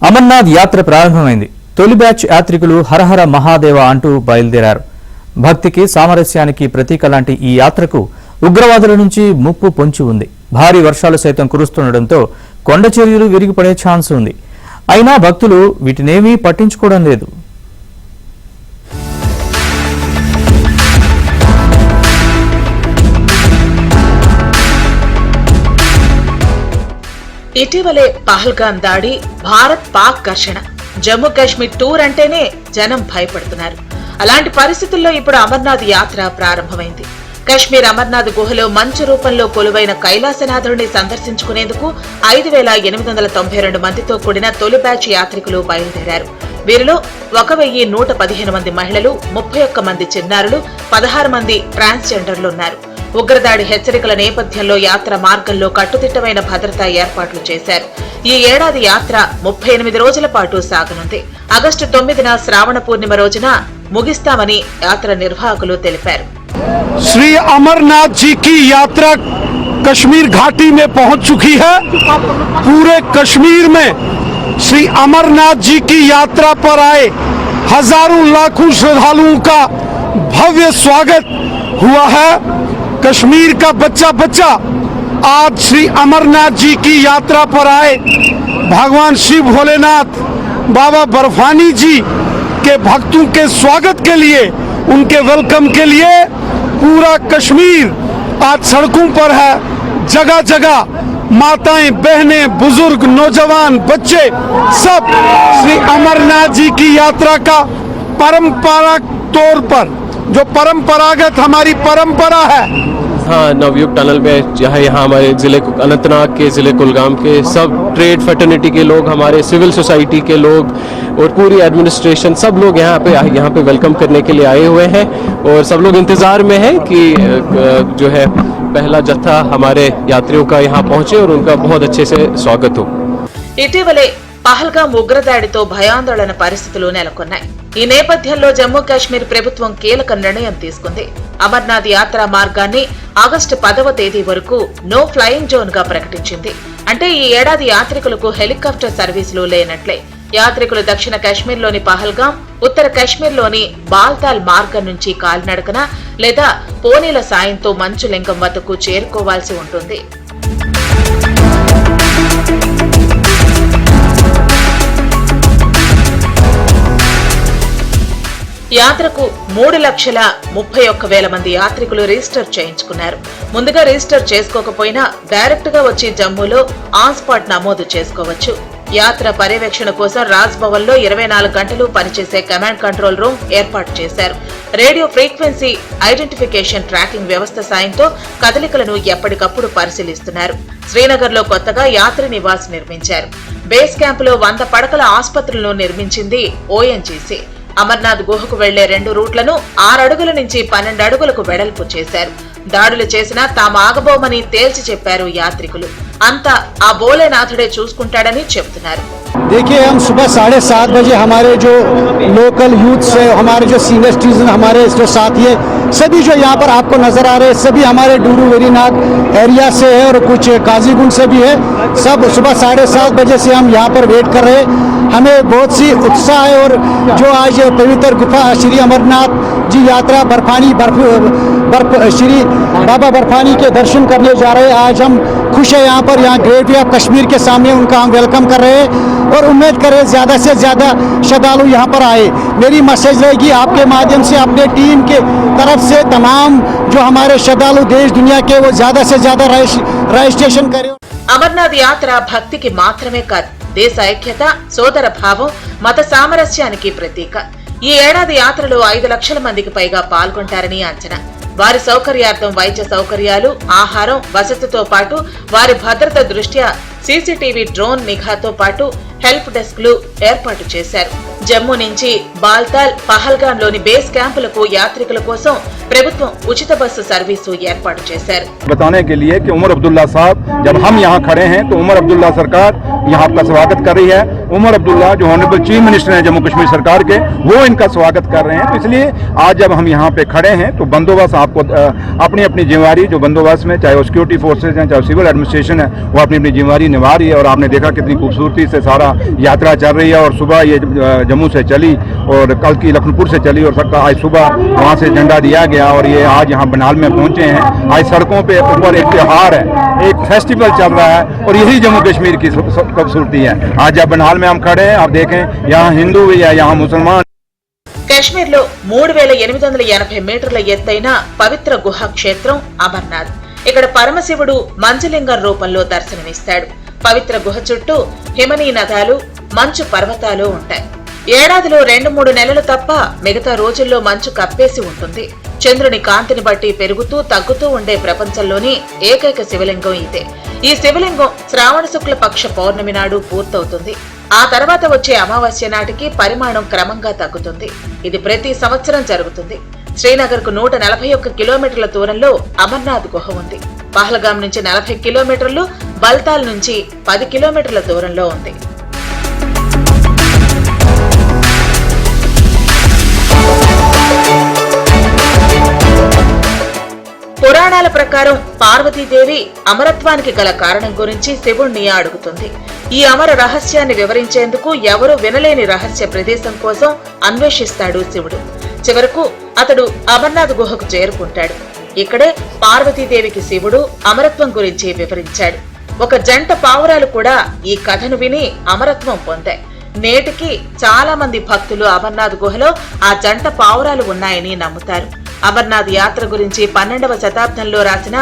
అమర్నాథ్ యాత్ర ప్రారంభమైంది. తొలి బ్యాచ్ యాత్రికులు హరహర మహాదేవ అంటూ బయలుదేరారు. భక్తికి సామరస్యానికి ప్రతీక లాంటి ఈ యాత్రకు ఉగ్రవాదుల నుంచి ముప్పు పొంచి ఉంది. భారీ వర్షాలు సైతం కురుస్తుండటంతో కొండ చర్యలు విరిగిపడే ఛాన్స్ ఉంది. అయినా భక్తులు వీటినేమీ పట్టించుకోవడం లేదు. ఇటీవలే పహల్గాం దాడి, భారత్ పాక్ ఘర్షణ, జమ్మూ కాశ్మీర్ టూర్ అంటేనే జనం భయపడుతున్నారు. అలాంటి పరిస్థితుల్లో ఇప్పుడు అమర్నాథ్ యాత్ర ప్రారంభమైంది. కశ్మీర్ అమర్నాథ్ గుహలో మంచు రూపంలో కొలువైన కైలాసనాథుడిని సందర్శించుకునేందుకు 5,892 మందితో కూడిన తొలి బ్యాచ్ యాత్రికులు బయలుదేరారు. వీరిలో 1,115 మంది మహిళలు, 31 మంది చిన్నారులు, 16 మంది ట్రాన్స్జెండర్లు ఉన్నారు. ఉగ్రదాడి హెచ్చరికల నేపథ్యంలో యాత్ర మార్గంలో కట్టుదిట్టమైన భద్రతా ఏర్పాట్లు చేశారు. ఈ ఏడాది యాత్ర 38 రోజుల పాటు సాగనుంది. ఆగస్టు 9న శ్రావణ పూర్ణిమ రోజున ముగిస్తామని యాత్ర నిర్వాహకులు తెలిపారు. श्री अमरनाथ जी की यात्रा कश्मीर घाटी में पहुंच चुकी है। पूरे कश्मीर में श्री अमरनाथ जी की यात्रा पर आए हजारों लाखों श्रद्धालुओं का भव्य स्वागत हुआ है। कश्मीर का बच्चा बच्चा आज श्री अमरनाथ जी की यात्रा पर आए भगवान शिव भोलेनाथ बाबा बर्फानी जी के भक्तों के स्वागत के लिए, उनके वेलकम के लिए पूरा कश्मीर आज सड़कों पर है। जगह जगह माताएं, बहनें, बुजुर्ग, नौजवान, बच्चे सब श्री अमरनाथ जी की यात्रा का परंपरागत तौर पर, जो परंपरागत हमारी परंपरा है। हाँ, नवयुग टनल में यहाँ हमारे जिले अनंतनाग के, जिले कुलगाम के सब ट्रेड फैटर्निटी के लोग, हमारे सिविल सोसाइटी के लोग और पूरी एडमिनिस्ट्रेशन, सब लोग यहाँ पे वेलकम करने के लिए आए हुए हैं और सब लोग इंतज़ार में हैं कि जो है पहला जत्था हमारे यात्रियों का यहाँ पहुँचे और उनका बहुत अच्छे से स्वागत हो। ఇటీవలే పహల్గాం ఉగ్రదాడితో భయాందోళన పరిస్థితులు నెలకొన్నాయి. ఈ నేపథ్యంలో జమ్మూ కాశ్మీర్ ప్రభుత్వం కీలక నిర్ణయం తీసుకుంది. అమర్నాథ్ యాత్రా మార్గాన్ని ఆగస్టు 10వ తేదీ వరకు నో ఫ్లయింగ్ జోన్ గా ప్రకటించింది. అంటే ఈ ఏడాది యాత్రికులకు హెలికాప్టర్ సర్వీసులు లేనట్లే. యాత్రికులు దక్షిణ కాశ్మీర్లోని పహల్గాం, ఉత్తర కాశ్మీర్లోని బాల్తాల్ మార్గం నుంచి కాలినడకన లేదా పోనీల సాయంతో మంచులింగం వద్దకు చేరుకోవాల్సి ఉంటుంది. యాత్రకు 3,31,000 మంది యాత్రికులు రిజిస్టర్ చేయించుకున్నారు. ముందుగా రిజిస్టర్ చేసుకోకపోయినా డైరెక్ట్ గా వచ్చి జమ్మూలో ఆన్ స్పాట్ నమోదు చేసుకోవచ్చు. యాత్ర పర్యవేక్షణ కోసం రాజ్ భవన్ లో 24 గంటలు పనిచేసే కమాండ్ కంట్రోల్ రూమ్ ఏర్పాటు చేశారు. రేడియో ఫ్రీక్వెన్సీ ఐడెంటిఫికేషన్ ట్రాకింగ్ వ్యవస్థ సాయంతో కదలికలను ఎప్పటికప్పుడు పరిశీలిస్తున్నారు. శ్రీనగర్ లో కొత్తగా యాత్రి నివాస్ నిర్మించారు. బేస్ క్యాంప్ లో 100 పడకల ఆసుపత్రులను నిర్మించింది ఓఎన్జీసీ. అమర్నాథ్ గుహకు వెళ్లే 2 రూట్లను 6 అడుగుల నుంచి 12 అడుగులకు వెడల్పు చేశారు. దాడులు చేసినా తాము ఆగబోమని తేల్చి చెప్పారు యాత్రికులు. అంతా ఆ భోలేనాథుడే చూసుకుంటాడని చెబుతున్నారు. देखिए, हम सुबह 7:30 बजे हमारे जो लोकल यूथ से, हमारे जो सीनियर सिटीजन, हमारे जो साथी है, सभी जो यहाँ पर आपको नजर आ रहे हैं, सभी हमारे डूरू वेरीनाग एरिया से है और कुछ काजीगुंड से भी है। सब सुबह 7:30 बजे से हम यहाँ पर वेट कर रहे हैं। हमें बहुत सी उत्साह है और जो आज पवित्र गुफा श्री अमरनाथ जी यात्रा बर्फानी श्री बाबा बर्फानी के दर्शन करने जा रहे हैं। आज हम खुश है यहाँ पर, यहाँ ग्रेट वे ऑफ कश्मीर के सामने उनका हम वेलकम कर रहे हैं और उम्मीद करें ज्यादा से ज्यादा श्रद्धालु यहाँ पर आए। मेरी मैसेज रहेगी आपके माध्यम से अपने टीम के तरफ से तमाम जो हमारे श्रद्धालु देश दुनिया के, वो ज्यादा से ज्यादा रजिस्ट्रेशन करें। అమర్నాథ్ యాత్ర భక్తికి మాత్రమే కాదు, దేశ ఐక్యత, సోదర భావం, మత సామరస్యానికి ప్రతీక. ఈ ఏడాది యాత్రలో 5 లక్షల మందికి పైగా పాల్గొంటారని అంచనా. వారి సౌకర్యార్థం వైద్య సౌకర్యాలు, ఆహారం, వసతితో పాటు వారి భద్రత దృష్ట్యా సీసీటీవీ డ్రోన్ నిఘాతో పాటు హెల్ప్ డెస్క్లు ఏర్పాటు చేశారు. జమ్మూ నుంచి బాల్తాల్, పహల్గాంలోని బేస్ క్యాంపులకు యాత్రికుల కోసం ప్రభుత్వం ఉచిత బస్సు సర్వీసు ఏర్పాటు చేశారు. बताने के लिए कि उमर अब्दुल्ला साहब, जब हम यहाँ खड़े हैं तो उमर अब्दुल्ला सरकार यहाँ आपका स्वागत कर रही है। उमर अब्दुल्ला जो ऑनरेबल चीफ मिनिस्टर हैं जम्मू कश्मीर सरकार के, वो इनका स्वागत कर रहे हैं। तो इसलिए आज जब हम यहाँ पे खड़े हैं तो बंदोबस्त आपको अपनी अपनी जिम्मेवारी, जो बंदोबस्त में चाहे वो सिक्योरिटी फोर्सेज हैं, चाहे सिविल एडमिनिस्ट्रेशन है, वो अपनी अपनी जिम्मेवारी निभा रही है। और आपने देखा कितनी खूबसूरती से सारा यात्रा चल रही है। और सुबह ये जम्मू से चली और कल की लखनपुर से चली और आज सुबह वहाँ से झंडा दिया गया और ये आज यहाँ बनाल में पहुँचे हैं। आज सड़कों पे ऊपर एक त्योहार है, एक फेस्टिवल चल रहा है और यही जम्मू कश्मीर की खूबसूरती है। आज जब बनाल में हम खड़े हैं, आप देखें यहाँ हिंदू भी है, यहाँ मुसलमान। కశ్మీర్లో 3880 మీటర్ల ఎత్తైన పవిత్ర గుహా క్షేత్రం అమర్నాథ్. ఇక్కడ పరమశివుడు మంచులింగం రూపంలో దర్శనమిస్తాడు. పవిత్ర గుహ చుట్టూ హిమనీ నదాలు, మంచు పర్వతాలు ఉంటాయి. ఏడాదిలో 2-3 నెలలు తప్ప మిగతా రోజుల్లో మంచు కప్పేసి ఉంటుంది. చంద్రుని కాంతిని బట్టి పెరుగుతూ తగ్గుతూ ఉండే ప్రపంచంలోని ఏకైక శివలింగం ఇదే. ఈ శివలింగం శ్రావణ శుక్ల పక్ష పౌర్ణమి నాడు పూర్తవుతుంది. ఆ తర్వాత వచ్చే అమావాస్య నాటికి పరిమాణం క్రమంగా తగ్గుతుంది. ఇది ప్రతి సంవత్సరం జరుగుతుంది. శ్రీనగర్ కు 141 కిలోమీటర్ల దూరంలో అమర్నాథ్ గుహ ఉంది. పహల్గాం నుంచి 40 కిలోమీటర్లు, బల్తాల్ నుంచి 10 కిలోమీటర్ల దూరంలో ఉంది. పురాణాల ప్రకారం పార్వతీదేవి అమరత్వానికి గల కారణం గురించి శివుణ్ణి అడుగుతుంది. ఈ అమర రహస్యాన్ని వివరించేందుకు ఎవరూ వినలేని రహస్య ప్రదేశం కోసం అన్వేషిస్తాడు శివుడు. చివరకు అతడు అమర్నాథ్ గుహకు చేరుకుంటాడు. ఇక్కడే పార్వతీదేవికి శివుడు అమరత్వం గురించి వివరించాడు. ఒక జంట పావురాలు కూడా ఈ కథను విని అమరత్వం పొందాయి. నేటికి చాలా మంది భక్తులు అమర్నాథ్ గుహలో ఆ జంట పావురాలు ఉన్నాయని నమ్ముతారు. అమర్నాథ్ యాత్ర గురించి 12వ శతాబ్దంలో రాసిన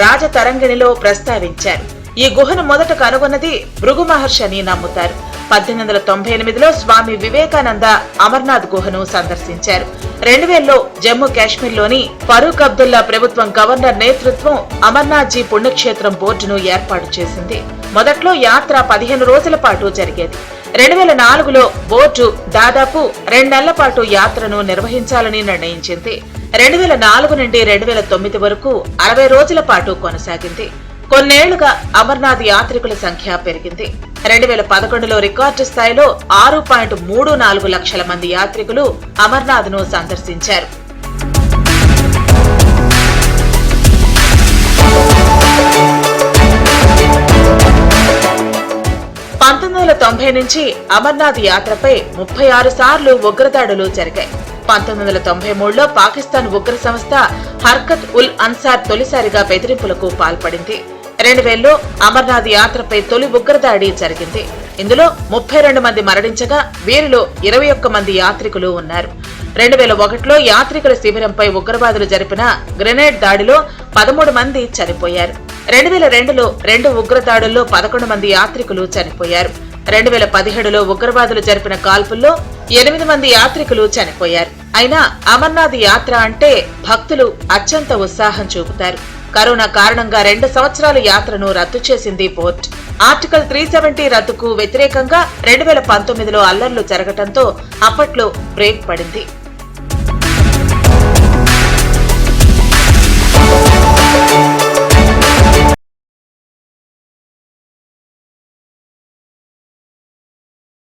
రాజతరంగిణిలో ప్రస్తావించారు. ఈ గుహను మొదట కనుగొన్నది భృగు మహర్షి అని నమ్ముతారు. 1898లో స్వామి వివేకానంద అమర్నాథ్ గుహను సందర్శించారు. 2000లో జమ్మూ కాశ్మీర్లోని ఫరూక్ అబ్దుల్లా ప్రభుత్వం గవర్నర్ నేతృత్వం అమర్నాథ్ జీ పుణ్యక్షేత్రం బోర్డును ఏర్పాటు చేసింది. మొదట్లో యాత్ర 15 రోజుల పాటు జరిగేది. 2004లో బోర్డు దాదాపు 2 నెలల పాటు యాత్రను నిర్వహించాలని నిర్ణయించింది. 2004 నుండి 2009 వరకు 60 రోజుల పాటు కొనసాగింది. కొన్నేళ్లుగా అమర్నాథ్ యాత్రికుల సంఖ్య పెరిగింది. 2011లో రికార్డు స్థాయిలో 6.34 లక్షల మంది యాత్రికులు అమర్నాథ్ ను సందర్శించారు. 1990 నుంచి అమర్నాథ్ యాత్రపై 36 సార్లు ఉగ్రదాడులు జరిగాయి. 1993లో పాకిస్తాన్ ఉగ్ర సంస్థ హర్కత్ ఉల్ అన్సార్ తొలిసారిగా బెదిరింపులకు పాల్పడింది. 2000లో అమర్నాథ్ యాత్రపై తొలి ఉగ్రదాడి జరిగింది. ఇందులో 32 మంది మరణించగా వీరిలో 21 మంది యాత్రికులు ఉన్నారు. 2001లో యాత్రికుల శిబిరంపై ఉగ్రవాదులు జరిపిన గ్రెనేడ్ దాడిలో 13 మంది చనిపోయారు. 2002లో 2 ఉగ్రదాడుల్లో 11 మంది యాత్రికులు చనిపోయారు. 2017లో ఉగ్రవాదులు జరిపిన కాల్పుల్లో 8 మంది యాత్రికులు చనిపోయారు. అయినా అమర్నాథ్ యాత్ర అంటే భక్తులు అత్యంత ఉత్సాహం చూపుతారు. కరోనా కారణంగా 2 సంవత్సరాల యాత్రను రద్దు చేసింది బోర్డు. ఆర్టికల్ 370 రద్దుకు వ్యతిరేకంగా 2019లో అల్లర్లు జరగటంతో అప్పట్లో బ్రేక్ పడింది.